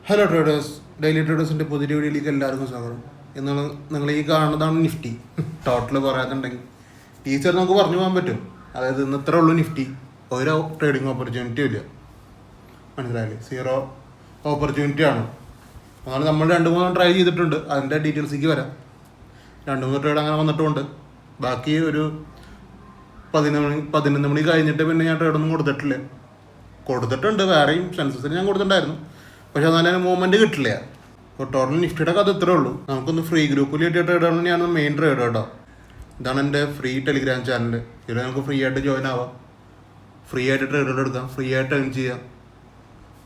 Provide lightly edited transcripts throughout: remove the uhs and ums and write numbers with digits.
Hello traders, daily ട്രേഡേഴ്സിൻ്റെ പുതിയ വീഡിയോയിലേക്ക് എല്ലാവർക്കും സ്വാഗതം. എന്നാൽ നിങ്ങൾ ഈ കാണുന്നതാണ് നിഫ്റ്റി. ടോട്ടൽ പറയാത്തുണ്ടെങ്കിൽ ടീച്ചർ നമുക്ക് പറഞ്ഞു പോകാൻ പറ്റും. അതായത് ഇന്ന് ഇത്ര ഉള്ളൂ നിഫ്റ്റി, ഒരു ട്രേഡിങ് ഓപ്പർച്യൂണിറ്റിയും ഇല്ല. മനസ്സിലായില്ലേ? സീറോ ഓപ്പർച്യൂണിറ്റി ആണ്. അതുകൊണ്ട് നമ്മൾ 2-3 ട്രൈ ചെയ്തിട്ടുണ്ട്. അതിൻ്റെ ഡീറ്റെയിൽസിലേക്ക് വരാം. 2-3 ട്രേഡ് അങ്ങനെ വന്നിട്ടുമുണ്ട്. ബാക്കി ഒരു 11 മണി കഴിഞ്ഞിട്ട് പിന്നെ ഞാൻ ട്രേഡൊന്നും കൊടുത്തിട്ടുണ്ട്. വേറെയും സെൻസസിന് ഞാൻ കൊടുത്തിട്ടുണ്ടായിരുന്നു. പക്ഷെ എന്നാലും മൂവ്മെൻറ്റ് കിട്ടില്ല. അപ്പോൾ ടോട്ടൽ നിഫ്റ്റിയുടെ കഥ ഇത്രേ ഉള്ളൂ. നമുക്കൊന്ന് ഫ്രീ ഗ്രൂപ്പിൽ കിട്ടിയ ട്രേഡുകൾ തന്നെയാണ് മെയിൻ ട്രേഡ് കേട്ടോ. ഇതാണ് എൻ്റെ ഫ്രീ ടെലിഗ്രാം ചാനൽ. ഇതിൽ നമുക്ക് ഫ്രീ ആയിട്ട് ജോയിൻ ആവാം, ഫ്രീ ആയിട്ട് ട്രേഡുകൾ എടുക്കാം, ഫ്രീ ആയിട്ട് ഏൺ ചെയ്യാം.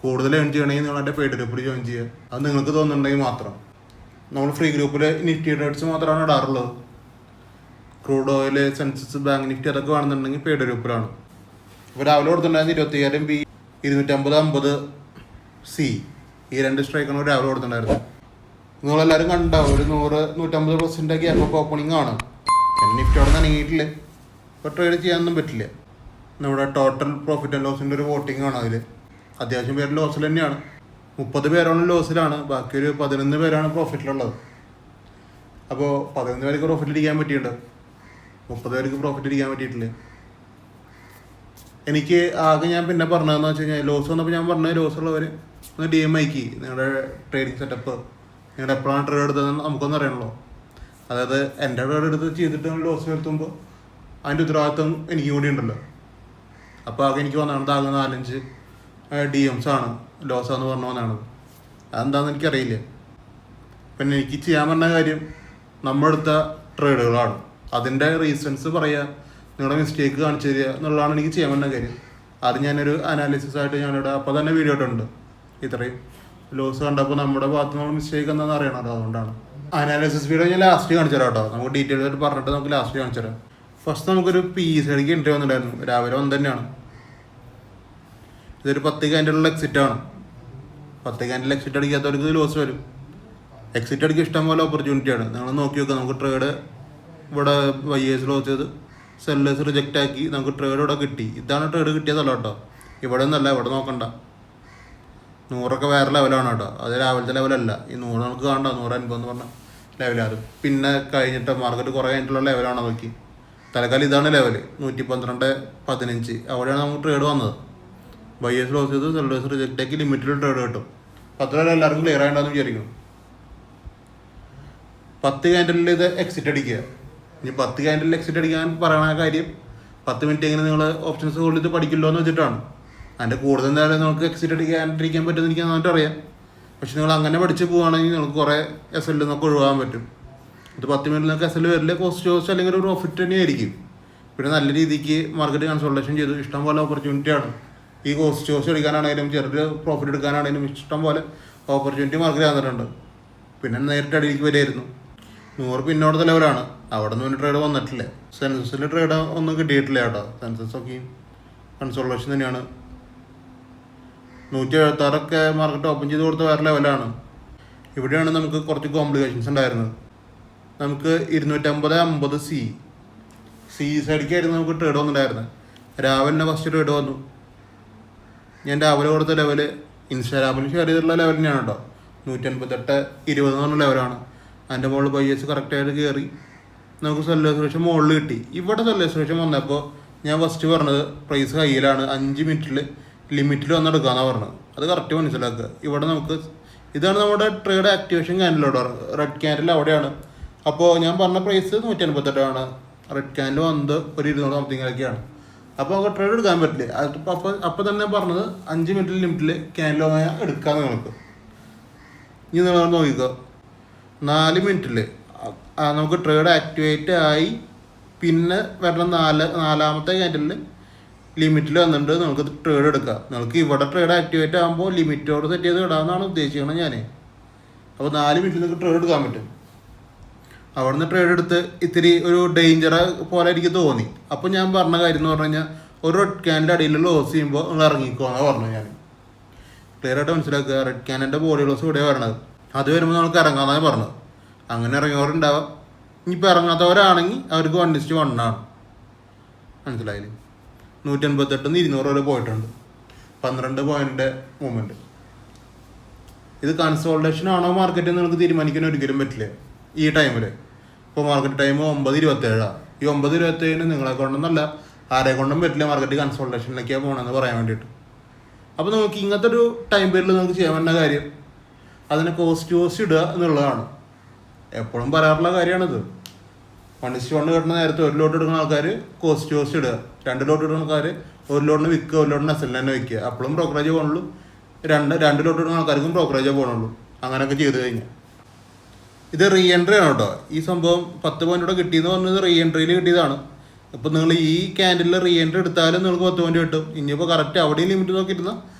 കൂടുതൽ ഏൺ ചെയ്യണമെങ്കിൽ നിങ്ങൾ എൻ്റെ പെയ്ഡ് ഗ്രൂപ്പിൽ ജോയിൻ ചെയ്യുക. അത് നിങ്ങൾക്ക് തോന്നുന്നുണ്ടെങ്കിൽ മാത്രം. നമ്മൾ ഫ്രീ ഗ്രൂപ്പിൽ നിഫ്റ്റി ട്രേഡ്സ് മാത്രമാണ് ഇടാറുള്ളത്. Crude oil, Sensex, bank Nifty അതൊക്കെ വേണമെന്നുണ്ടെങ്കിൽ പെയ്ഡ് ഗ്രൂപ്പിലാണ്. ഇപ്പോൾ രാവിലെ കൊടുത്തിട്ടുണ്ടായിരുന്നു 25,000 ബി, 250 സി, ഈ 2 സ്ട്രൈക്കാണ് രാവിലെ കൊടുത്തിട്ടുണ്ടായിരുന്നു. നിങ്ങളെല്ലാവരും കണ്ടാവും. ഒരു 100-150% ഗ്യാപ്പ് ഓപ്പണിംഗ് ആണ്. നിഫ്റ്റി അവിടെ നനങ്ങിയിട്ടില്ല. ഇപ്പോൾ ട്രേഡ് ചെയ്യാനൊന്നും പറ്റില്ല. നമ്മുടെ ടോട്ടൽ പ്രോഫിറ്റ് ആൻഡ് ലോസിൻ്റെ ഒരു വോട്ടിംഗ് ആണ്. അതിൽ അത്യാവശ്യം പേര് ലോസിൽ തന്നെയാണ്. 30 പേരാണ് ലോസിലാണ്, ബാക്കി ഒരു 11 പേരാണ് പ്രോഫിറ്റിലുള്ളത്. അപ്പോൾ 11 പേർക്ക് പ്രോഫിറ്റിലിരിക്കാൻ പറ്റിയിട്ടുണ്ട്, 30 പേർക്ക് പ്രോഫിറ്റിലിരിക്കാൻ പറ്റിയിട്ടില്ല. എനിക്ക് ആകെ ഞാൻ പിന്നെ പറഞ്ഞതെന്ന് വെച്ച് കഴിഞ്ഞാൽ, ലോസ് വന്നപ്പോൾ ഞാൻ പറഞ്ഞത് ലോസ് ഉള്ളവർ ഒന്ന് DM അയക്കി. നിങ്ങളുടെ ട്രേഡിങ് സെറ്റപ്പ്, നിങ്ങളുടെ എപ്പോഴാണ് ട്രേഡ് എടുത്തതെന്ന് നമുക്കൊന്നും അറിയണല്ലോ. അതായത് എൻ്റെ ട്രേഡ് എടുത്ത് ചെയ്തിട്ട് ലോസ് വരുത്തുമ്പോൾ അതിൻ്റെ ഉത്തരവാദിത്വം എനിക്കും കൂടി ഉണ്ടല്ലോ. അപ്പോൾ ആകെ എനിക്ക് വന്നതാണ് ആകെ 4-5 DMs ആണ് ലോസാന്ന് പറഞ്ഞു വന്നതാണ്. അതെന്താണെന്ന് എനിക്കറിയില്ല. പിന്നെ എനിക്ക് ചെയ്യാൻ പറഞ്ഞ കാര്യം, നമ്മളെടുത്ത ട്രേഡുകളാണ്, അതിൻ്റെ റീസൺസ് പറയുക, നിങ്ങളുടെ മിസ്റ്റേക്ക് കാണിച്ചു തരിക എന്നുള്ളതാണ് എനിക്ക് ചെയ്യാൻ പറ്റുന്ന കാര്യം. അത് ഞാനൊരു അനാലിസിസ് ആയിട്ട് ഞാനിവിടെ അപ്പോൾ തന്നെ വീഡിയോ ഇട്ടുണ്ട്. ഇത്രയും ലോസ് കണ്ടപ്പോൾ നമ്മുടെ ഭാഗത്ത് നമ്മൾ മിസ്റ്റേക്ക് എന്താണെന്ന് അറിയണമല്ലോ, അതുകൊണ്ടാണ്. അനാലിസിസ് വീഡിയോ ഞാൻ ലാസ്റ്റ് കാണിച്ചു തരാം കേട്ടോ. നമുക്ക് ഡീറ്റെയിൽസ് ആയിട്ട് പറഞ്ഞിട്ട് നമുക്ക് ലാസ്റ്റ് കാണിച്ചു തരാം. ഫസ്റ്റ് നമുക്കൊരു PSIക്ക് എൻട്രി വന്നിട്ടുണ്ടായിരുന്നു. രാവിലെ വന്ന് തന്നെയാണ്. ഇതൊരു 10 ക്യാൻഡിലുള്ള എക്സിറ്റ് ആണ്. 10 ക്യാൻഡിൽ എക്സിറ്റ് അടിക്കാത്തവർക്ക് ലോസ് വരും. എക്സിറ്റ് അടിക്കുക ഇഷ്ടംപോലെ ഓപ്പർച്യൂണിറ്റിയാണ്. നിങ്ങൾ നോക്കി നോക്കുക. നമുക്ക് ട്രേഡ് ഇവിടെ ബയേഴ്സ് ലോസ് ചെയ്ത് സെല്ലേഴ്സ് റിജക്റ്റ് ആക്കി നമുക്ക് ട്രേഡ് ഇവിടെ കിട്ടി. ഇതാണ് ട്രേഡ് കിട്ടിയതല്ല കേട്ടോ. ഇവിടെ ഒന്നല്ല, ഇവിടെ നോക്കണ്ട. 100 വേറെ ലെവലാണ് കേട്ടോ. അത് രാവിലത്തെ ലെവലല്ല. ഈ 100 നമുക്ക് കാണണ്ട, 150 എന്ന് പറഞ്ഞ ലെവലാണ്. പിന്നെ കഴിഞ്ഞിട്ട് മാർക്കറ്റ് കുറേ കഴിഞ്ഞിട്ടുള്ള ലെവലാണ് നോക്കി. തലക്കാലം ഇതാണ് ലെവൽ 112.15. അവിടെയാണ് നമുക്ക് ട്രേഡ് വന്നത്. ബയേഴ്സ് ലോസ് ചെയ്ത് സെല്ലേഴ്സ് റിജക്റ്റ് ആക്കി ലിമിറ്റിൽ ട്രേഡ് കിട്ടും. 10 വരെ എല്ലാവർക്കും ക്ലിയർ ആയിട്ടുണ്ടെന്ന് വിചാരിക്കുന്നു. 10 ക്യാൻഡിലിൽ ഇത് എക്സിറ്റ് അടിക്കുക. ഇനി 10 ക്യാൻഡിൽ എക്സിറ്റ് അടിക്കാൻ പറയണ കാര്യം, 10 മിനിറ്റ് എങ്ങനെ നിങ്ങൾ ഓപ്ഷൻസ് ഹോൾഡ് ചെയ്ത് പഠിക്കില്ലോ എന്ന് വെച്ചിട്ടാണ്. അതിൻ്റെ കൂടുതൽ നേരം നമുക്ക് എക്സിറ്റ് അടിക്കാണ്ടിരിക്കാൻ പറ്റുമെന്ന് എനിക്ക് നന്നായിട്ട് അറിയാം. പക്ഷെ നിങ്ങൾ അങ്ങനെ പഠിച്ച് പോവുകയാണെങ്കിൽ നിങ്ങൾക്ക് കുറേ SL നമുക്ക് ഒഴിവാക്കാൻ പറ്റും. ഇത് 10 മിനിറ്റിൽ നിങ്ങൾക്ക് SL വരില്ല, കോസ്റ്റ് അല്ലെങ്കിൽ ഒരു പ്രോഫിറ്റ് തന്നെയായിരിക്കും. പിന്നെ നല്ല രീതിക്ക് മാർക്കറ്റ് കൺസോൾട്ടേഷൻ ചെയ്തു. ഇഷ്ടംപോലെ ഓപ്പർച്യൂണിറ്റിയാണ്. ഈ കോസ്റ്റ് എടുക്കാനാണെങ്കിലും ചെറിയ പ്രോഫിറ്റ് എടുക്കാനാണെങ്കിലും ഇഷ്ടംപോലെ ഓപ്പർച്യൂണിറ്റി മാർക്കറ്റ് തന്നിട്ടുണ്ട്. പിന്നെ നേരിട്ട് അടിയിലേക്ക് വരികയായിരുന്നു. 100 പിന്നോടത്തെ ലെവലാണ്. അവിടെ നിന്ന് പിന്നെ ട്രേഡ് വന്നിട്ടില്ല. സെൻസസിൽ ട്രേഡ് ഒന്നും കിട്ടിയിട്ടില്ല കേട്ടോ. സെൻസസൊക്കെയും കൺസോൾട്ടേഷൻ തന്നെയാണ്. 176 മാർക്കറ്റ് ഓപ്പൺ ചെയ്ത് കൊടുത്ത വേറെ ലെവലാണ്. ഇവിടെയാണ് നമുക്ക് കുറച്ച് കോംപ്ലിക്കേഷൻസ് ഉണ്ടായിരുന്നത്. നമുക്ക് 250 സി സൈഡിക്കായിരുന്നു നമുക്ക് ട്രേഡ് വന്നിട്ടുണ്ടായിരുന്നത്. രാവിലെ ഫസ്റ്റ് ട്രേഡ് വന്നു. ഞാൻ രാവിലെ കൊടുത്ത ലെവല് ഇൻസ്റ്റാഗ്രാമിൽ ഷെയർ ചെയ്തിട്ടുള്ള ലെവൽ തന്നെയാണ് കേട്ടോ. 158.20 എന്ന് പറഞ്ഞ ലെവലാണ്. അതിൻ്റെ മുകളിൽ ബയേഴ്സ് കറക്റ്റായിട്ട് കയറി നമുക്ക് സെല്ലേഴ്സ് മുകളിൽ കിട്ടി. ഇവിടെ സെല്ലേഴ്സ് വന്നപ്പോൾ ഞാൻ ഫസ്റ്റ് പറഞ്ഞത് പ്രൈസ് ഹൈയിലാണ്, 5 മിനിറ്റിൽ ലിമിറ്റിൽ വന്നെടുക്കാമെന്നാണ് പറഞ്ഞത്. അത് കറക്റ്റ് മനസ്സിലാക്കുക. ഇവിടെ നമുക്ക് ഇതാണ് നമ്മുടെ ട്രേഡ് ആക്ടിവേഷൻ ക്യാൻഡിലോട്ടോ. റെഡ് ക്യാൻഡിൽ അവിടെയാണ്. അപ്പോൾ ഞാൻ പറഞ്ഞ പ്രൈസ് 158 റെഡ് ക്യാൻഡിൽ വന്നത് ഒരു 200 സംതിങ്ങിലൊക്കെയാണ്. അപ്പോൾ നമുക്ക് ട്രേഡ് എടുക്കാൻ പറ്റില്ല. അപ്പോൾ തന്നെ പറഞ്ഞത് 5 മിനിറ്റിൽ ലിമിറ്റിൽ ക്യാൻഡിൽ എടുക്കാമെന്ന് നിങ്ങൾക്ക്. ഇനി നിങ്ങൾ നോക്കിക്കോ, 4 മിനിറ്റിൽ നമുക്ക് ട്രേഡ് ആക്ടിവേറ്റ് ആയി. പിന്നെ വരുന്ന നാലാമത്തെ ക്യാൻഡിലിൽ ലിമിറ്റിൽ വന്നിട്ട് നമുക്ക് ട്രേഡ് എടുക്കാം. നമുക്ക് ഇവിടെ ട്രേഡ് ആക്ടിവേറ്റ് ആകുമ്പോൾ ലിമിറ്റോട് സെറ്റ് ചെയ്ത് ഇടാമെന്നാണ് ഉദ്ദേശിക്കുന്നത് ഞാൻ. അപ്പോൾ 4 മിനിറ്റിൽ നിങ്ങൾക്ക് ട്രേഡ് എടുക്കാൻ പറ്റും. അവിടെ നിന്ന് ട്രേഡ് എടുത്ത് ഇത്തിരി ഒരു ഡേഞ്ചർ പോലെ എനിക്ക് തോന്നി. അപ്പോൾ ഞാൻ പറഞ്ഞ കാര്യം എന്ന് പറഞ്ഞു കഴിഞ്ഞാൽ, ഒരു റെഡ് ക്യാനിൻ്റെ അടിയിൽ ലോസ് ചെയ്യുമ്പോൾ നിങ്ങൾ ഇറങ്ങിക്കോന്നാണ് പറഞ്ഞു ഞാൻ. ക്ലിയർ ആയിട്ട് മനസ്സിലാക്കുക. റെഡ് ക്യാനിൻ്റെ ബോഡി ലോസ് ഇവിടെ വരണത്. അത് വരുമ്പോൾ നമുക്ക് ഇറങ്ങാമെന്നാണ് പറഞ്ഞത്. അങ്ങനെ ഇറങ്ങിയവരുണ്ടാവാം. ഇനിയിപ്പോൾ ഇറങ്ങാത്തവരാണെങ്കിൽ അവർക്ക് 1:1 ആണ്. മനസ്സിലായില്ലേ? 188 200 വരെ പോയിട്ടുണ്ട്. 12 പോയിൻ്റ് മൂവ്മെൻറ്റ്. ഇത് കൺസോൾട്ടേഷൻ ആണോ മാർക്കറ്റ് എന്ന് നിങ്ങൾക്ക് തീരുമാനിക്കാൻ ഒരിക്കലും പറ്റില്ല ഈ ടൈമിൽ. ഇപ്പോൾ മാർക്കറ്റ് ടൈം 9:27. ഈ 9:27 നിങ്ങളെ കൊണ്ടൊന്നല്ല ആരെ കൊണ്ടും പറ്റില്ല മാർക്കറ്റ് കൺസോൾട്ടേഷനിലേക്കാണ് പോകണമെന്ന് പറയാൻ വേണ്ടിയിട്ട്. അപ്പോൾ നിങ്ങൾക്ക് ഇങ്ങനത്തെ ഒരു ടൈം പീരീഡിൽ നിങ്ങൾക്ക് ചെയ്യാൻ പറ്റുന്ന കാര്യം അതിനെ കോസ്റ്റ് ഇടുക എന്നുള്ളതാണ്. എപ്പോഴും പറയാറുള്ള കാര്യമാണിത്. 1:1 കിട്ടുന്ന നേരത്തെ 1 ലോട്ട് എടുക്കുന്ന ആൾക്കാർ കോസ്റ്റ് ഇടുക, 2 ലോട്ട് എടുക്കുന്ന ആൾക്കാർ 1 ലോട്ടിന് വിൽക്കുക, 1 ലോട്ടിന് എസ്എൽ തന്നെ വിൽക്കുക. അപ്പോഴും ബ്രോക്കറേജ് പോകുന്നുള്ളൂ. 2 ലോട്ട് എടുക്കുന്ന ആൾക്കാർക്കും ബ്രോക്കറേജേ പോകുന്നുള്ളൂ. അങ്ങനെയൊക്കെ ചെയ്ത് കഴിഞ്ഞാൽ ഇത് റീ എൻട്രി ആണ് കേട്ടോ. ഈ സംഭവം 10 പോയിന്റ് കിട്ടിയെന്ന് പറഞ്ഞത് റീ എൻട്രിയിൽ കിട്ടിയതാണ്. ഇപ്പം നിങ്ങൾ ഈ ക്യാൻഡിലിൽ റീ എൻട്രി എടുത്താലും നിങ്ങൾക്ക് 10 പോയിന്റ് കിട്ടും. ഇനിയിപ്പോൾ കറക്റ്റ് അവിടെയും ലിമിറ്റ് നോക്കിയിരുന്ന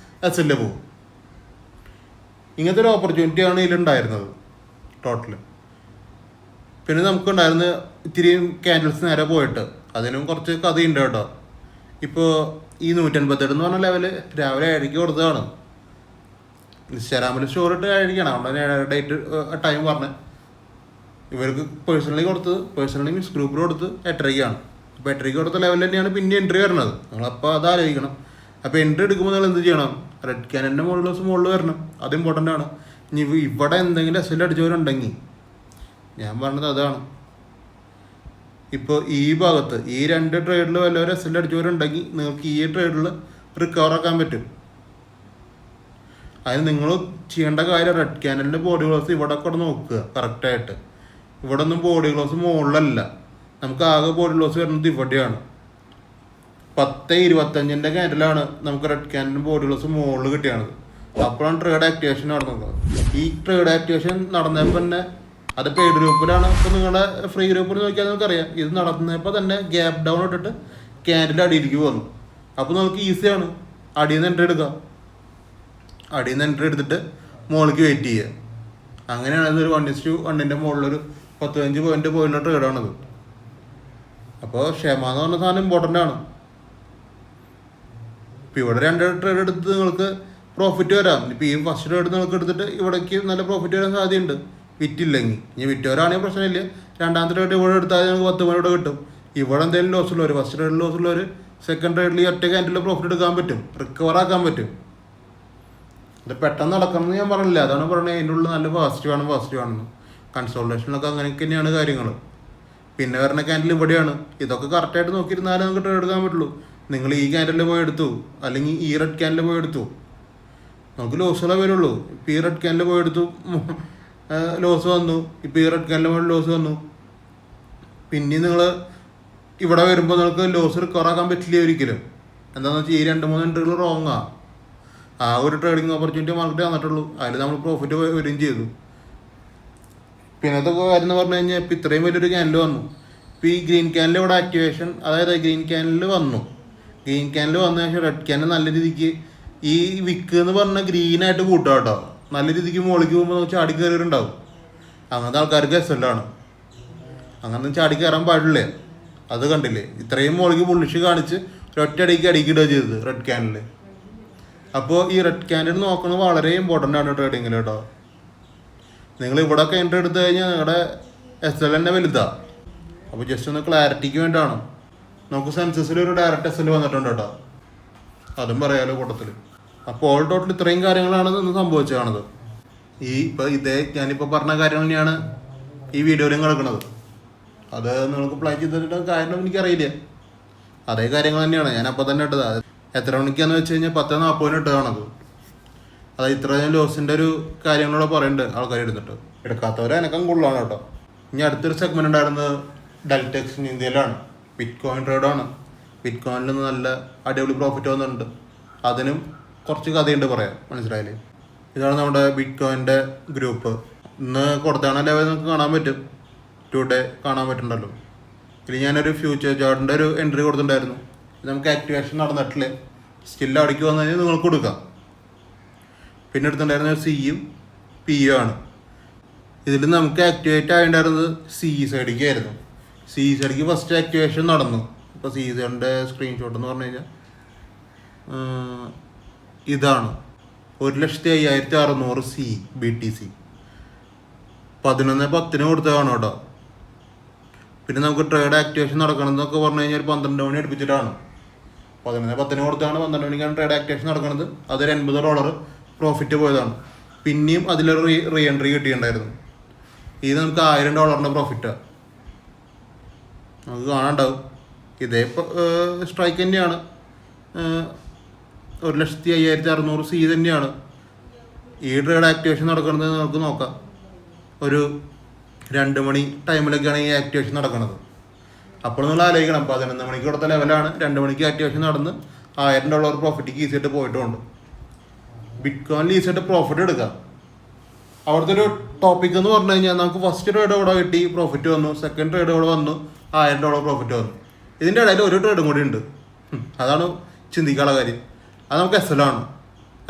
എസ്എല്ലിൽ പോകും. ഇങ്ങനത്തെ ഒരു ഓപ്പർച്യൂണിറ്റിയാണ് ഇതിലുണ്ടായിരുന്നത് ടോട്ടൽ. പിന്നെ നമുക്കുണ്ടായിരുന്ന ഇത്തിരി ക്യാൻഡിൽസ് നേരെ പോയിട്ട് അതിനും കുറച്ച് കഥയുണ്ട് കേട്ടോ. ഇപ്പോൾ ഈ 187 എന്ന് പറഞ്ഞ ലെവല് രാവിലെ 7:00 കൊടുത്തതാണ്. ഇൻസ്റ്റാഗ്രാമിൽ സ്റ്റോറി ഇട്ട് 7:00 അവിടെ ഡേറ്റ് ടൈം പറഞ്ഞത്. ഇവർക്ക് പേഴ്സണലി മീൻസ് ഗ്രൂപ്പിൽ കൊടുത്ത് 8:30. അപ്പോൾ 8:30 കൊടുത്ത ലെവലിൽ തന്നെയാണ് പിന്നെ എൻട്രി വരുന്നത്. നിങ്ങളപ്പോൾ അത് ആലോചിക്കണം. അപ്പോൾ എൻട്രി എടുക്കുമ്പോൾ നിങ്ങൾ എന്ത് ചെയ്യണം? റെഡ് ക്യാനലിൻ്റെ മുകളിൽ വരണം. അത് ഇമ്പോർട്ടൻ്റ് ആണ്. ഇനി ഇവിടെ എന്തെങ്കിലും എസ്എൽ അടിച്ചവരുണ്ടെങ്കിൽ ഞാൻ പറഞ്ഞത് അതാണ്. ഇപ്പോൾ ഈ ഭാഗത്ത് ഈ 2 ട്രേഡിൽ വല്ലവരും എസ്എൽ അടിച്ചവരുണ്ടെങ്കിൽ നിങ്ങൾക്ക് ഈ ട്രേഡിൽ റിക്കവർ ആക്കാൻ പറ്റും. അതിന് നിങ്ങൾ ചെയ്യേണ്ട കാര്യം റെഡ് ക്യാനലിൻ്റെ ബോഡി ഗ്ലോസ് ഇവിടെ കൂടെ നോക്കുക കറക്റ്റായിട്ട്. ഇവിടെ ഒന്നും ബോഡി ഗ്ലോസ് മുകളിലല്ല. നമുക്ക് ആകെ ബോഡി ഗ്ലോസ് വരുന്നത് ഇവിടെയാണ്. 10:25 ക്യാൻഡിലാണ് നമുക്ക് റെഡ് ക്യാൻഡിലും ബോഡി ഗ്ലോസ് മുകളിൽ കിട്ടിയാണ്. അപ്പോഴാണ് ട്രേഡ് ആക്ടിവേഷൻ നടന്നത്. ഈ ട്രേഡ് ആക്ടിവേഷൻ നടന്നപ്പോൾ തന്നെ അത് പെയ്ഡ് ഗ്രൂപ്പിലാണ്. ഇപ്പോൾ നിങ്ങളുടെ ഫ്രീ ഗ്രൂപ്പിൽ നോക്കിയാൽ നിങ്ങൾക്കറിയാം ഇത് നടന്നപ്പോൾ തന്നെ ഗ്യാപ്പ് ഡൗൺ ഇട്ടിട്ട് ക്യാൻഡിൽ അടിയിലേക്ക് വന്നു. അപ്പോൾ നമുക്ക് ഈസിയാണ് അടിയിൽ നിന്ന് എൻട്രി എടുക്കാം. അടിയിൽ നിന്ന് എൻട്രി എടുത്തിട്ട് മുകളിലേക്ക് വെയിറ്റ് ചെയ്യുക. അങ്ങനെയാണ് ഇതൊരു 1:1 മുകളിലൊരു 15 പോയിന്റ് പോയുള്ള ട്രേഡാണത്. അപ്പോൾ ക്ഷമ എന്ന് പറഞ്ഞ സാധനം ഇമ്പോർട്ടൻ്റ് ആണ്. ഇപ്പോൾ ഇവിടെ 2 ട്രേഡ് എടുത്ത് നിങ്ങൾക്ക് പ്രോഫിറ്റ് വരാം. ഇപ്പോൾ ഈ ഫസ്റ്റ് ട്രേഡ് നിങ്ങൾക്ക് എടുത്തിട്ട് ഇവിടേക്ക് നല്ല പ്രോഫിറ്റ് വരാൻ സാധ്യതയുണ്ട് വിറ്റില്ലെങ്കിൽ. ഇനി വിറ്റവരാണെങ്കിൽ പ്രശ്നമില്ല. രണ്ടാമത്തെ ട്രേഡ് ഇവിടെ എടുത്താൽ നിങ്ങൾക്ക് 10 പോയിന്റ് കിട്ടും. ഇവിടെ എന്തെങ്കിലും ലോസ് ഉള്ളവർ ഫസ്റ്റ് ട്രേഡിൽ ലോസ് ഉള്ളവർ സെക്കൻഡ് ട്രേഡിൽ ഈ ഒറ്റ ക്യാൻഡിൽ പ്രോഫിറ്റ് എടുക്കാൻ പറ്റും, റിക്കവർ ആക്കാൻ പറ്റും. അത് പെട്ടെന്ന് നടക്കണമെന്ന് ഞാൻ പറഞ്ഞില്ല. അതാണ് പറഞ്ഞത് അതിൻ്റെ ഉള്ളിൽ നല്ല ഫാസ്റ്റ് വേണമെന്ന്. കൺസോൾട്ടേഷനിലൊക്കെ അങ്ങനെയൊക്കെ തന്നെയാണ് കാര്യങ്ങൾ. പിന്നെ വരുന്ന ക്യാൻഡിൽ ഇവിടെയാണ്. ഇതൊക്കെ കറക്റ്റായിട്ട് നോക്കിയിരുന്നാലേ നമുക്ക് ട്രേഡ് എടുക്കാൻ പറ്റുള്ളൂ. നിങ്ങൾ ഈ ക്യാൻഡിൽ പോയി എടുത്തു അല്ലെങ്കിൽ ഈ റെഡ് ക്യാൻഡിൽ പോയി എടുത്തു നമുക്ക് ലോസുകളെ വരുള്ളൂ. ഇപ്പോൾ ഈ റെഡ് ക്യാൻഡിൽ പോയി എടുത്തു ലോസ് വന്നു. ഇപ്പോൾ ഈ റെഡ് ക്യാൻഡിൽ പോയി ലോസ് വന്നു. പിന്നെ നിങ്ങൾ ഇവിടെ വരുമ്പോൾ നിങ്ങൾക്ക് ലോസ് റിക്കവർ ആക്കാൻ പറ്റില്ല ഒരിക്കലും. എന്താണെന്ന് വെച്ചാൽ ഈ 2-3 എൻട്രികൾ റോങ്ങാണ്. ആ ഒരു ട്രേഡിങ് ഓപ്പർച്യൂണിറ്റി മാർക്കറ്റ് വന്നിട്ടുള്ളൂ. അതിൽ നമ്മൾ പ്രോഫിറ്റ് വരികയും ചെയ്തു. പിന്നത്തെ കാര്യം എന്ന് പറഞ്ഞു കഴിഞ്ഞാൽ ഇപ്പോൾ ഇത്രയും വലിയൊരു ക്യാൻഡിൽ വന്നു. ഇപ്പോൾ ഈ ഗ്രീൻ ക്യാൻഡിൽ ഇവിടെ ആക്ടിവേഷൻ, അതായത് ഗ്രീൻ ക്യാൻഡിൽ വന്നു. ഗ്രീൻ ക്യാൻഡിൽ വന്ന ശേഷം റെഡ് ക്യാൻഡിൽ നല്ല രീതിക്ക് ഈ വിക്ക് എന്ന് പറഞ്ഞാൽ ഗ്രീനായിട്ട് കൂട്ടുക കേട്ടോ. നല്ല രീതിക്ക് മുകളിലേക്ക് പോകുമ്പോൾ ചാടി കയറിയിട്ടുണ്ടാവും. അങ്ങനത്തെ ആൾക്കാർക്ക് എസ്എല്ലാണ്. അങ്ങനെ ചാടി കയറാൻ പാടില്ലേ. അത് കണ്ടില്ലേ, ഇത്രയും മുകളിലേക്ക് ബുള്ളിഷ് കാണിച്ച് ഒറ്റയടിക്ക് അടിക്കിടുക ചെയ്തത് റെഡ് ക്യാൻഡിൽ. അപ്പോൾ ഈ റെഡ് ക്യാൻഡിൽ നോക്കുന്നത് വളരെ ഇമ്പോർട്ടൻ്റ് ആണ് ട്രേഡിങ്ങിൽ കേട്ടോ. നിങ്ങൾ ഇവിടെ ഒക്കെ എൻട്രി എടുത്തു കഴിഞ്ഞാൽ നിങ്ങളുടെ എസ്എൽ തന്നെ വലുതാണ്. അപ്പോൾ ജസ്റ്റ് ഒന്ന് ക്ലാരിറ്റിക്ക് വേണ്ടിയാണ്. നമുക്ക് സെൻസസിൽ ഒരു ഡയറക്റ്റ് എസ്എൽ വന്നിട്ടുണ്ട് കേട്ടോ, അതും പറയാലോ കൂട്ടത്തിൽ. അപ്പോൾ ഓൾ ടോട്ടൽ ഇത്രയും കാര്യങ്ങളാണ് ഇന്ന് സംഭവിച്ചതാണത്. ഞാനിപ്പോൾ പറഞ്ഞ കാര്യങ്ങൾ തന്നെയാണ് ഈ വീഡിയോയിലും കിടക്കുന്നത്. അത് നിങ്ങൾക്ക് പ്ലേ ചെയ്തിട്ട് കാര്യം എനിക്കറിയില്ല. അതേ കാര്യങ്ങൾ തന്നെയാണ് ഞാൻ അപ്പോൾ തന്നെ ഇട്ടത്. എത്ര മണിക്കാന്ന് വെച്ച് കഴിഞ്ഞാൽ 10:40 ഇട്ടതാണത്. അത് ഇത്രയും ലോസിൻ്റെ ഒരു കാര്യങ്ങളോട് പറയുന്നുണ്ട് ആൾക്കാർ എടുത്തിട്ട്. എടുക്കാത്തവരെ എനക്കം കൂടുതലാണ് കേട്ടോ. ഇനി അടുത്തൊരു സെഗ്മെൻറ്റ് ഉണ്ടായിരുന്നത് ഡെൽറ്റെക്സ് ഇന്ത്യയിലാണ്. ബിറ്റ് കോയിൻ ട്രേഡാണ്. ബിറ്റ് കോയിനിൽ നിന്ന് നല്ല അടിപൊളി പ്രോഫിറ്റ് വന്നിട്ടുണ്ട്. അതിനും കുറച്ച് കഥയുണ്ട് പറയാം, മനസ്സിലായില്ലേ. ഇതാണ് നമ്മുടെ ബിറ്റ് കോയിൻ്റെ ഗ്രൂപ്പ്. ഇന്ന് കൊടുത്താണ് ലെവൽ നമുക്ക് കാണാൻ പറ്റും. ടുഡേ കാണാൻ പറ്റുന്നുണ്ടല്ലോ. ഇനി ഞാനൊരു ഫ്യൂച്ചർ ചാർട്ടിൻ്റെ ഒരു എൻട്രി കൊടുത്തിട്ടുണ്ടായിരുന്നു. നമുക്ക് ആക്ടിവേഷൻ നടന്നിട്ടില്ല. സ്റ്റിൽ അടിക്ക് വന്നു കഴിഞ്ഞാൽ നിങ്ങൾക്ക് കൊടുക്കാം. പിന്നെ എടുത്തിട്ടുണ്ടായിരുന്ന സിയും പിയും ആണ്. ഇതിൽ നമുക്ക് ആക്ടിവേറ്റ് ആയിട്ടുണ്ടായിരുന്നത് സി സൈഡിക്ക് ആയിരുന്നു. സി സൈഡിക്ക് ഫസ്റ്റ് ആക്ടിവേഷൻ നടന്നു. ഇപ്പോൾ സി സൈഡിൻ്റെ സ്ക്രീൻഷോട്ട് എന്ന് പറഞ്ഞു കഴിഞ്ഞാൽ ഇതാണ് 1,05,600 സി BTC 11:10 കൊടുത്തതാണ് കേട്ടോ. പിന്നെ നമുക്ക് ട്രേഡ് ആക്ടിവേഷൻ നടക്കണമെന്നൊക്കെ പറഞ്ഞു കഴിഞ്ഞാൽ 12 മണി അടുപ്പിച്ചിട്ടാണ്. 11:10 കൊടുത്താണ് 12 മണിക്കാണ് ട്രേഡ് ആക്ടിവേഷൻ നടക്കുന്നത്. അതൊരു $80 പ്രോഫിറ്റ് പോയതാണ്. പിന്നെയും അതിലൊരു റീ എൻട്രി കിട്ടിയിട്ടുണ്ടായിരുന്നു. ഇത് നമുക്ക് $1000 പ്രോഫിറ്റാണ് നമുക്ക് കാണാണ്ടാവും. ഇതേ സ്ട്രൈക്ക് തന്നെയാണ്, 1,05,600 തന്നെയാണ്. ഈ ട്രേഡ് ആക്ടിവേഷൻ നടക്കുന്നത് നമുക്ക് നോക്കാം. ഒരു 2 മണി ടൈമിലൊക്കെയാണ് ഈ ആക്ടിവേഷൻ നടക്കുന്നത്. അപ്പോൾ നിങ്ങൾ ആലോചിക്കണം, 11 മണിക്ക് കൊടുത്ത ലെവലാണ്, 2 മണിക്ക് ആക്ടിവേഷൻ നടന്ന് $1000 പ്രോഫിറ്റിക്ക് ഈസിയായിട്ട് പോയിട്ടുമുണ്ട്. ബിറ്റ്കോയിനിൽ ഈസിയായിട്ട് പ്രോഫിറ്റ് എടുക്കാം. അവിടുത്തെ ഒരു ടോപ്പിക് എന്ന് പറഞ്ഞു കഴിഞ്ഞാൽ നമുക്ക് ഫസ്റ്റ് ട്രേഡ് ഇവിടെ കിട്ടി, പ്രോഫിറ്റ് വന്നു. സെക്കൻഡ് ട്രേഡ് ഇവിടെ വന്നു, $1000 പ്രോഫിറ്റ് വന്നു. ഇതിൻ്റെ ഇടയിൽ ഒരു ട്രേഡും കൂടി ഉണ്ട്. അതാണ് ചിന്തിക്കാനുള്ള കാര്യം. അത് നമുക്ക് SL ആണ്,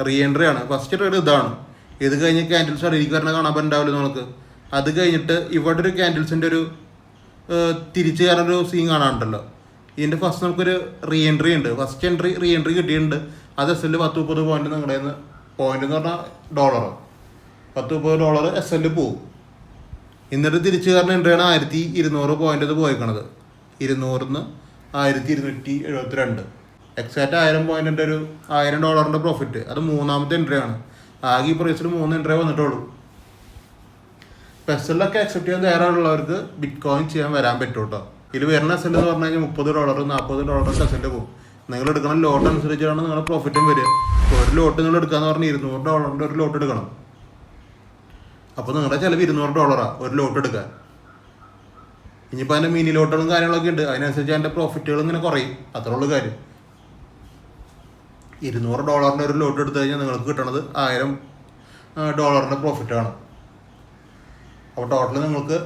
റീ എൻട്രി ആണ്. ഫസ്റ്റ് ട്രേഡ് ഇതാണ്. ഇത് കഴിഞ്ഞ് ക്യാൻഡിൽസ് അടിയിലേക്ക് വരണ കാണാൻ പറ്റുന്നുണ്ടാവില്ല നിങ്ങൾക്ക്. അത് കഴിഞ്ഞിട്ട് ഇവിടെ ഒരു ക്യാൻഡിൽസിൻ്റെ ഒരു തിരിച്ചു കയറൊരു സീൻ കാണാനുണ്ടല്ലോ. ഇതിൻ്റെ ഫസ്റ്റ് നമുക്കൊരു റീ എൻട്രി ഉണ്ട്. ഫസ്റ്റ് റീ എൻട്രി കിട്ടിയിട്ടുണ്ട്. അത് SL 10-30 പോയിന്റ് നിങ്ങളുടെ നിന്ന്, പോയിന്റ് എന്ന് പറഞ്ഞാൽ $, $10-30 SL പോവും. എന്നിട്ട് തിരിച്ചു കയറുന്ന എൻട്രിയാണ് 1200 പോയിന്റ് ഇത് പോയിക്കണത്. 200 1272, എക്സാക്റ്റ് 1000 പോയിന്റിൻ്റെ ഒരു $1000 പ്രോഫിറ്റ്. അത് മൂന്നാമത്തെ എൻട്രിയാണ്. ആകെ ഈ പ്രൈസിൽ 3 എൻട്രി വന്നിട്ടുള്ളൂ. SL-ഒക്കെ അക്സെപ്റ്റ് ചെയ്യാൻ തയ്യാറുള്ളവർക്ക് ബിറ്റ് കോയിൻ ചെയ്യാൻ വരാൻ പറ്റും കേട്ടോ. ഇതിൽ വരുന്ന SL എന്ന് പറഞ്ഞു കഴിഞ്ഞാൽ $30 $40 SL പോകും. നിങ്ങൾ എടുക്കുന്ന ലോട്ട് അനുസരിച്ചാണ് നിങ്ങളുടെ പ്രോഫിറ്റും വരിക. ഒരു ലോട്ട് നിങ്ങൾ എടുക്കാന്ന് പറഞ്ഞാൽ $200 ഒരു ലോട്ട് എടുക്കണം. അപ്പോൾ നിങ്ങളുടെ ചിലവ് $200 ഒരു ലോട്ട് എടുക്കാൻ. ഇനിയിപ്പോൾ അതിൻ്റെ മിനി ലോട്ടുകളും കാര്യങ്ങളൊക്കെ ഉണ്ട്. അതിനനുസരിച്ച് അതിൻ്റെ പ്രോഫിറ്റുകൾ ഇങ്ങനെ കുറയും. അത്രേ ഉള്ളൂ കാര്യം. $200 ഒരു ലോട്ട് എടുത്തു കഴിഞ്ഞാൽ നിങ്ങൾക്ക് കിട്ടണത് $1000 പ്രോഫിറ്റാണ്. അപ്പോൾ ടോട്ടൽ നിങ്ങൾക്ക്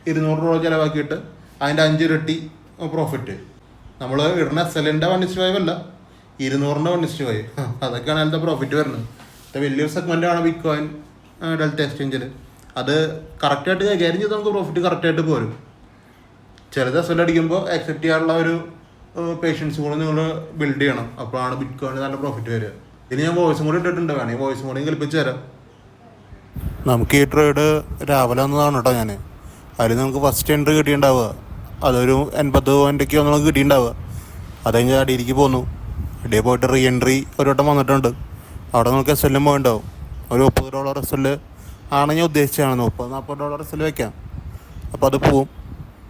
$200 ചിലവാക്കിയിട്ട് അതിൻ്റെ 5 ഇരട്ടി പ്രോഫിറ്റ്. നമ്മൾ ഇടുന്ന SL-ൻ്റെ 1:5 അല്ല, 200-ൻ്റെ 1:5. അതൊക്കെയാണ് അതിൻ്റെ പ്രോഫിറ്റ് വരുന്നത്. ഇത് വലിയൊരു സെഗ്മെൻറ്റാണ് ബിറ്റ് കോയിൻ ഡെൽറ്റ എക്സ്ചേഞ്ചിൽ. അത് കറക്റ്റായിട്ട് കൈകാര്യം ചെയ്ത് നമുക്ക് പ്രോഫിറ്റ് കറക്റ്റായിട്ട് പോരും. ചിലത് SL അടിക്കുമ്പോൾ അക്സെപ്റ്റ് ചെയ്യാനുള്ള ഒരു പേഷ്യൻസ് കൂടെ നിങ്ങൾ ബിൽഡ് ചെയ്യണം. അപ്പോഴാണ് ബിറ്റ് കോയിന് നല്ല പ്രോഫിറ്റ് വരിക. ഇതിന് ഞാൻ വോയിസും കൂടി ഇട്ടിട്ടുണ്ട്, വേണേ വോയിസും കൂടി കളിപ്പിച്ച് തരാം. നമുക്ക് ഈ ട്രേഡ് രാവിലെ വന്നതാണ് കേട്ടോ ഞാൻ. അതിൽ നമുക്ക് ഫസ്റ്റ് എൻട്രി കിട്ടിയിട്ടുണ്ടാവുക അതൊരു 80 പോയിൻ്റൊക്കെയോ നമുക്ക് കിട്ടിയിട്ടുണ്ടാവുക. അത് കഴിഞ്ഞ് അടിയിലേക്ക് പോന്നു. ഇടയിൽ പോയിട്ട് റീ എൻട്രി ഒരു വട്ടം വന്നിട്ടുണ്ട്. അവിടെ നമുക്ക് SL പോയിണ്ടാവും. ഒരു $30 SL ആണ് ഞാൻ ഉദ്ദേശിച്ചതാണ്. $30-40 SL വയ്ക്കാം. അപ്പോൾ അത് പോവും.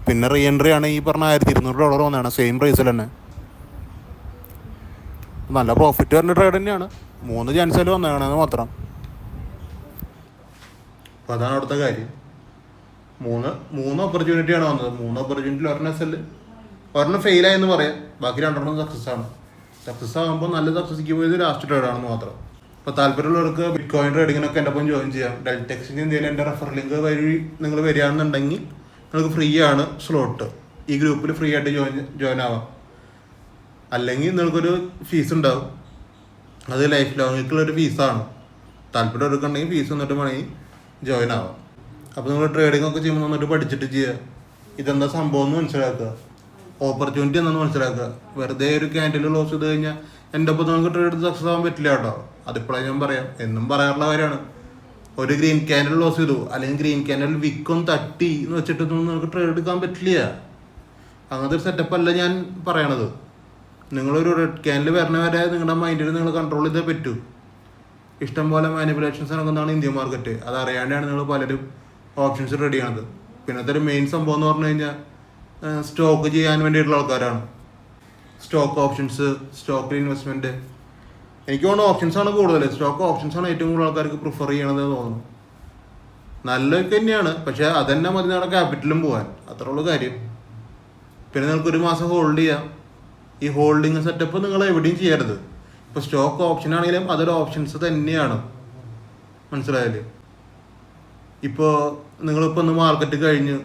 പിന്നെ റീ എൻട്രി ആണ് ഈ പറഞ്ഞ $1200 വന്നതാണ്, സെയിം പ്രൈസിൽ തന്നെ. നല്ല പ്രോഫിറ്റ് വരുന്ന ട്രേഡ് തന്നെയാണ്. 3 ചാൻസിൽ വന്നതാണെന്ന് മാത്രം. അപ്പോൾ അതാണ് അവിടുത്തെ കാര്യം. മൂന്ന് ഓപ്പർച്യൂണിറ്റിയാണ് വന്നത്. 3 ഓപ്പർച്യൂണിറ്റിയിൽ ഒരെണ്ണം SL, ഒരെണ്ണം ഫെയിലായെന്ന് പറയാം. ബാക്കി 2 സക്സസ് ആണ്. സക്സസ് ആകുമ്പോൾ നല്ല സക്സസ്സിക്ക് പോയത് ലാസ്റ്റ് ട്രേഡാണെന്ന് മാത്രം. അപ്പോൾ താല്പര്യമുള്ളവർക്ക് ബിറ്റ് കോയിൻ ട്രേഡിങ്ങിനൊക്കെ എൻ്റെ ഒപ്പം ജോയിൻ ചെയ്യാം. ഡെൽറ്റ എക്സ്ചേഞ്ച് എന്തെങ്കിലും എൻ്റെ റെഫർ ലിങ്ക് വഴി നിങ്ങൾ വരികയാണെന്നുണ്ടെങ്കിൽ നിങ്ങൾക്ക് ഫ്രീ ആണ് സ്ലോട്ട്. ഈ ഗ്രൂപ്പിൽ ഫ്രീ ആയിട്ട് ജോയിൻ ആവാം. അല്ലെങ്കിൽ നിങ്ങൾക്കൊരു ഫീസ് ഉണ്ടാവും. അത് ലൈഫ് ലോങ്ങിലേക്കുള്ളൊരു ഫീസാണ്. താല്പര്യം എടുക്കുന്നുണ്ടെങ്കിൽ ഫീസ് വന്നിട്ട് വേണമെങ്കിൽ ജോയിൻ ആവാം. അപ്പോൾ നിങ്ങൾ ട്രേഡിംഗ് ഒക്കെ ചെയ്യുമ്പോൾ നന്നായിട്ട് പഠിച്ചിട്ട് ചെയ്യുക. ഇതെന്താ സംഭവം എന്ന് മനസ്സിലാക്കുക, ഓപ്പർച്യൂണിറ്റി എന്താണെന്ന് മനസ്സിലാക്കുക. വെറുതെ ഒരു ക്യാൻഡിൽ ക്ലോസ് ചെയ്ത് കഴിഞ്ഞാൽ എൻ്റെ ഒപ്പം നമുക്ക് ട്രേഡ് സക്സസ് ആവാൻ പറ്റില്ല കേട്ടോ. അതിപ്പോഴേ ഞാൻ പറയാം, എന്നും പറയാറുള്ള കാര്യമാണ്. ഒരു ഗ്രീൻ ക്യാൻഡിൽ ക്ലോസ് ചെയ്തു, അല്ലെങ്കിൽ ഗ്രീൻ ക്യാൻഡിൽ വിക്കും തട്ടി എന്ന് വെച്ചിട്ടൊന്നും നിങ്ങൾക്ക് ട്രേഡ് എടുക്കാൻ പറ്റില്ല. അങ്ങനത്തെ ഒരു സെറ്റപ്പ് അല്ല ഞാൻ പറയണത്. നിങ്ങളൊരു റെഡ് ക്യാൻഡിൽ വരണ വരെ നിങ്ങളുടെ മൈൻഡിൽ നിങ്ങൾ കൺട്രോൾ ചെയ്തേ പറ്റൂ. ഇഷ്ടംപോലെ മാനിപ്പുലേഷൻസ് നടക്കുന്നതാണ് ഇന്ത്യൻ മാർക്കറ്റ്. അത് അറിയാണ്ടാണ് നിങ്ങൾ പലരും ഓപ്ഷൻസ് റെഡി ചെയ്യണത്. പിന്നത്തെ ഒരു മെയിൻ സംഭവം എന്ന് പറഞ്ഞു കഴിഞ്ഞാൽ സ്റ്റോക്ക് ചെയ്യാൻ വേണ്ടിയിട്ടുള്ള ആൾക്കാരാണ്. സ്റ്റോക്ക് ഓപ്ഷൻസ്, സ്റ്റോക്കിൽ ഇൻവെസ്റ്റ്മെൻറ്റ്. എനിക്ക് തോന്നുന്നു ഓപ്ഷൻസാണ് കൂടുതൽ. സ്റ്റോക്ക് ഓപ്ഷൻസാണ് ഏറ്റവും കൂടുതൽ ആൾക്കാർക്ക് പ്രിഫർ ചെയ്യണത് തോന്നുന്നു. നല്ലതൊക്കെ തന്നെയാണ്, പക്ഷേ അതന്നെ മതി നിങ്ങളുടെ ക്യാപിറ്റലും പോകാൻ. അത്രേ ഉള്ളൂ കാര്യം. പിന്നെ നിങ്ങൾക്ക് 1 മാസം ഹോൾഡ് ചെയ്യാം. ഈ ഹോൾഡിങ് സെറ്റപ്പ് നിങ്ങൾ എവിടെയും ചെയ്യരുത്. ഇപ്പോൾ സ്റ്റോക്ക് ഓപ്ഷൻ ആണെങ്കിലും അതൊരു ഓപ്ഷൻസ് തന്നെയാണ്, മനസ്സിലായാലും. ഇപ്പോൾ നിങ്ങളിപ്പോൾ ഒന്ന് മാർക്കറ്റ് കഴിഞ്ഞ്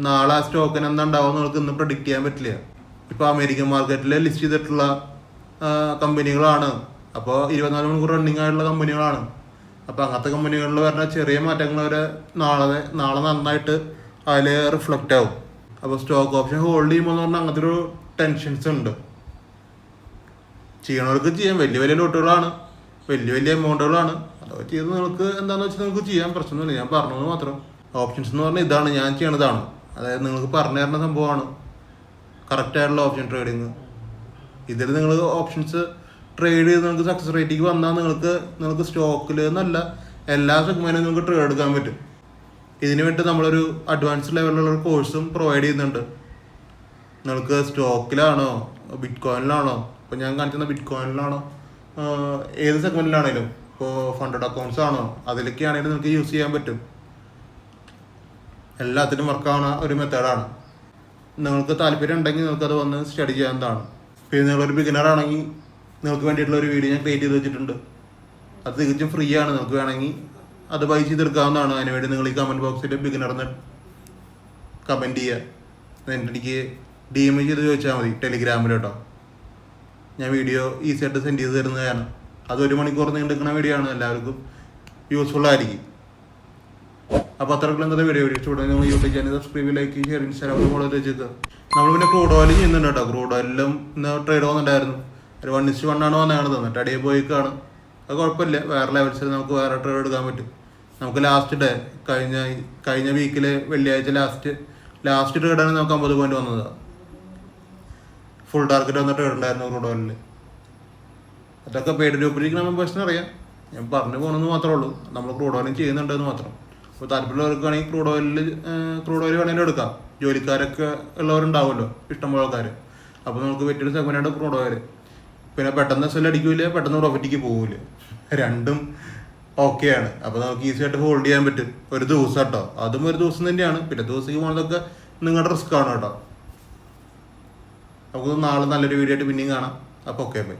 നാളെ ആ സ്റ്റോക്കിന് എന്താ ഉണ്ടാവും നിങ്ങൾക്ക് ഇന്ന് പ്രഡിക്റ്റ് ചെയ്യാൻ പറ്റില്ല. ഇപ്പോൾ അമേരിക്കൻ മാർക്കറ്റിൽ ലിസ്റ്റ് ചെയ്തിട്ടുള്ള കമ്പനികളാണ്. അപ്പോൾ 24 മണിക്കൂർ റണ്ണിങ് ആയിട്ടുള്ള കമ്പനികളാണ്. അപ്പോൾ അങ്ങനത്തെ കമ്പനികളിൽ വരുന്ന ചെറിയ മാറ്റങ്ങൾ വരെ നാളെ നന്നായിട്ട് അതിൽ റിഫ്ലക്റ്റ് ആവും. അപ്പോൾ സ്റ്റോക്ക് ഓപ്ഷൻ ഹോൾഡ് ചെയ്യുമ്പോൾ എന്ന് പറഞ്ഞാൽ അങ്ങനത്തെ ഒരു ടെൻഷൻസ് ഉണ്ട്. ചെയ്യണവർക്ക് ചെയ്യാം. വലിയ ലോട്ടുകളാണ്, വലിയ എമൗണ്ടുകളാണ്. അതൊക്കെ ചെയ്ത് നിങ്ങൾക്ക് എന്താണെന്ന് വെച്ചാൽ നിങ്ങൾക്ക് ചെയ്യാൻ പ്രശ്നമൊന്നുമില്ല. ഞാൻ പറഞ്ഞത് മാത്രം. ഓപ്ഷൻസ് എന്ന് പറഞ്ഞാൽ ഇതാണ്, ഞാൻ ചെയ്യണതാണ്. അതായത് നിങ്ങൾക്ക് പറഞ്ഞു തരുന്ന സംഭവമാണ് കറക്റ്റായിട്ടുള്ള ഓപ്ഷൻ ട്രേഡിങ്. ഇതിൽ നിങ്ങൾ ഓപ്ഷൻസ് ട്രേഡ് ചെയ്ത് നിങ്ങൾക്ക് സക്സസ് റേറ്റിലേക്ക് വന്നാൽ നിങ്ങൾക്ക് സ്റ്റോക്കിൽ എന്നല്ല എല്ലാ സെഗ്മെന്റിലും നമുക്ക് ട്രേഡ് എടുക്കാൻ പറ്റും. ഇതിനു വേണ്ടി നമ്മളൊരു അഡ്വാൻസ് ലെവലിലുള്ള ഒരു കോഴ്സും പ്രൊവൈഡ് ചെയ്യുന്നുണ്ട്. നിങ്ങൾക്ക് സ്റ്റോക്കിലാണോ ബിറ്റ് കോയിനിലാണോ, ഇപ്പോൾ ഞാൻ കാണിക്കുന്ന ബിറ്റ് കോയിനിലാണോ ഏത് സെഗ്മെന്റിലാണേലും, ഇപ്പോൾ ഫണ്ടഡ് അക്കൗണ്ട്സ് ആണോ അതിലൊക്കെ ആണെങ്കിലും നിങ്ങൾക്ക് യൂസ് ചെയ്യാൻ പറ്റും. എല്ലാത്തിനും വർക്കാവുന്ന ഒരു മെത്തേഡാണ്. നിങ്ങൾക്ക് താല്പര്യം ഉണ്ടെങ്കിൽ നിങ്ങൾക്കത് വന്ന് സ്റ്റഡി ചെയ്യാവുന്നതാണ്. പിന്നെ നിങ്ങളൊരു ബിഗിനർ ആണെങ്കിൽ നിങ്ങൾക്ക് വേണ്ടിയിട്ടുള്ള ഒരു വീഡിയോ ഞാൻ ക്രിയേറ്റ് ചെയ്ത് വെച്ചിട്ടുണ്ട്. അത് തികച്ചും ഫ്രീ ആണ്. നിങ്ങൾക്ക് വേണമെങ്കിൽ അത് ബൈ ചെയ്തെടുക്കാവുന്നതാണ്. അതിനുവേണ്ടി നിങ്ങൾ ഈ കമൻറ്റ് ബോക്സിൽ ബിഗിനർന്ന് കമൻറ്റ് ചെയ്യുക. എന്നിട്ട് എനിക്ക് DM ചെയ്ത് ചോദിച്ചാൽ മതി ടെലിഗ്രാമിൽ കേട്ടോ. ഞാൻ വീഡിയോ ഈസി ആയിട്ട് സെൻഡ് ചെയ്ത് തരുന്നതാണ്. അത് 1 മണിക്കൂർ നീണ്ടെടുക്കുന്ന വീഡിയോ ആണ്. എല്ലാവർക്കും യൂസ്ഫുൾ ആയിരിക്കും. അപ്പോൾ അത്രയ്ക്കുള്ള എന്താ വീഡിയോ ഇഷ്ടപ്പെടുന്നത് നിങ്ങൾ YouTube channel subscribe, like, share, Instagram follow ചെയ്തേക്കുക. നമ്മൾ പിന്നെ ക്രൂഡ് ഓയിൽ ചെയ്യുന്നുണ്ട് കേട്ടോ. ക്രൂഡ് ഓയിലും ഇന്ന് ട്രേഡ് വന്നിട്ടുണ്ടായിരുന്നു. ഒരു 1:1 ആണ് വന്നതാണ് തന്നിട്ട് അടിയെ പോയിക്കാണ്. അത് കുഴപ്പമില്ല. വേറെ ലെവൽസിൽ നമുക്ക് വേറെ ട്രേഡ് എടുക്കാൻ പറ്റും. നമുക്ക് ലാസ്റ്റ് ഡേ കഴിഞ്ഞ വീക്കിൽ വെള്ളിയാഴ്ച ലാസ്റ്റ് ട്രേഡാണ് നമുക്ക് 50 പോയിന്റ് വന്നത്. ഫുൾ ടാർഗറ്റ് വന്ന ട്രേഡ് ഉണ്ടായിരുന്നു ക്രൂഡ് ഓയിലിൽ. അതൊക്കെ പെയ്ഡ് ഗ്രൂപ്പിലേക്ക് മെമ്പേഴ്സിന് അറിയാം. ഞാൻ പറഞ്ഞു പോകണമെന്ന് മാത്രമേ ഉള്ളൂ. നമ്മൾ ക്രൂഡ് ഓയിലും ചെയ്യുന്നുണ്ടെന്ന് മാത്രം. അപ്പോൾ താല്പര്യമുള്ളവർക്കാണെങ്കിൽ ക്രൂഡ് ഓയിൽ വേണമെങ്കിലും എടുക്കാം. ജോലിക്കാരൊക്കെ ഉള്ളവരുണ്ടാവുമല്ലോ, ഇഷ്ടംപോലെ ആൾക്കാർ. അപ്പോൾ നമുക്ക് പറ്റിയൊരു സെഗ്മെൻ്റാണ് ക്രൂഡ് ഓയിൽ. പിന്നെ പെട്ടെന്ന് സെൽ അടിക്കില്ല, പെട്ടെന്ന് പ്രോഫിറ്റിക്ക് പോകില്ല. രണ്ടും ഓക്കെയാണ്. അപ്പോൾ നമുക്ക് ഈസി ആയിട്ട് ഹോൾഡ് ചെയ്യാൻ പറ്റും ഒരു ദിവസം കേട്ടോ. അതും ഒരു ദിവസം തന്നെയാണ്. പിന്നെ ദിവസത്തേക്ക് പോകുന്നതൊക്കെ നിങ്ങളുടെ റിസ്ക് ആണ് കേട്ടോ. നമുക്ക് നാളെ നല്ലൊരു വീഡിയോ ആയിട്ട് പിന്നെയും കാണാം. അപ്പോൾ ഓക്കെ ബൈ.